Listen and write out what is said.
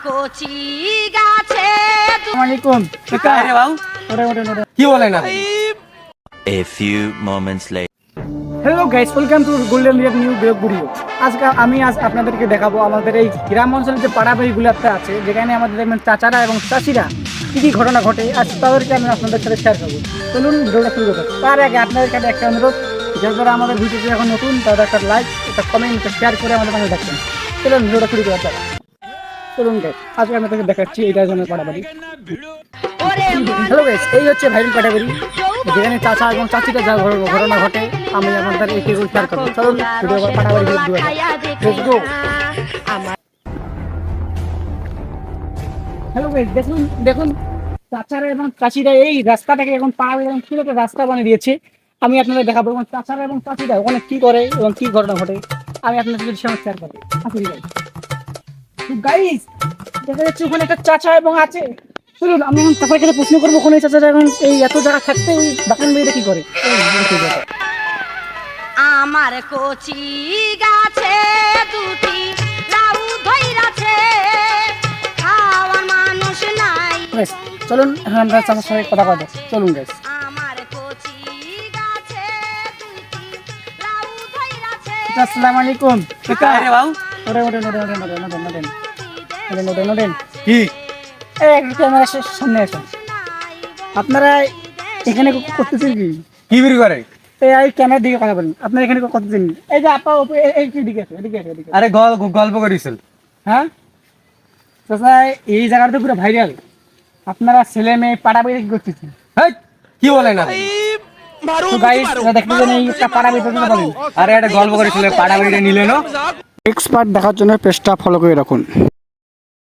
কচি গাছে আসসালামু আলাইকুম কি বলেন আপনি? A few moments later. Hello guys, welcome to golden rear new blog video. আজ আপনাদেরকে দেখাবো আমাদের এই গ্রাম অঞ্চলে যে পাড়া বাড়িগুলোতে আছে, যেখানে আমাদের দেখবেন চাচারা এবং চাচিরা কী কী ঘটনা ঘটে, আজ তাদেরকে আমি আপনাদের সাথে শেয়ার করবো। চলুন ভিডিওটা শুরু করতে। তার আগে আপনাদের কাছে একটা অনুরোধ, যারা আমাদের ভিডিওটি এখন নতুন তারা একটা লাইক, একটা কমেন্ট, একটা শেয়ার করে আমাদের পাশে দেখবেন। চলুন ভিডিওটা শুরু করা যাক। চলুন গাইস, আজকে আমি আপনাদের দেখাচ্ছি এইটা জন্য পাড়া বাড়ি। হ্যালো গাইস, এই হচ্ছে ভাইরাল পাড়া বাড়ি, যেখানে চাচা এবং চাচিটা যা ঘটনা ঘটে আমি আপনাদের একে শেয়ার করবো। চলুন ভিডিও পাড়া বাড়ি হ্যালো গাইস, দেখুন চাচারা এবং চাচিরা এই রাস্তাটাকে এখন পাড়া বাড়ি এবং একটা রাস্তা বানিয়ে দিয়েছে। আমি আপনাদের দেখাবো এবং চাচারা এবং চাচিরা ওখানে কি করে এবং কি ঘটনা ঘটে আমি আপনাদের সাথে শেয়ার করবো। আসুন গাইস, দেখা যাচ্ছে ওখানে একটা চাচা এবং আছে। চলুন আমি এখন চাচার কাছে প্রশ্ন করবো, ওখানে চাচারা এখন এই এত জায়গা থাকতে এই বাগান বাড়িটা কি করে। আমার কচি গাছে দুটি লাউ ধইরাছে খাওয়ার মানুষ নাই। বেশ, চলুন এখন আমরা চাচার সাথে কথা বলবো। চলুন গাইস। আমার কচি গাছে দুটি লাউ ধইরাছে আসসালামু আলাইকুম। আরে বাবু কি ক্যামেরার সামনে আসেন। আপনারা এখানে করতেছেন কি? কি বিড়ি করে? এই ক্যামেরার দিকে কথা বলেন। আপনারা এখানে করতেছেন কি? এই যে আপা এই দিকে আছে, এদিকে আছে, এদিকে আছে। আরে গল্প করিছিল। হ্যাঁ চাচা, এই জায়গাটা তো পুরো ভাইরাল। আপনারা ছেলে মেয়ে পাড়া বাড়ি কি করতেছেন? হেই, কি বলেন আপনি? তো গাইস, দেখতে জানেন এই একটা পাড়া বাড়ি বলেন। আরে একটা গল্প করেছিল, পাড়া বাড়িটা নিলেন। এক্সপার্ট দেখার জন্য পেজটা ফলো করে রাখুন।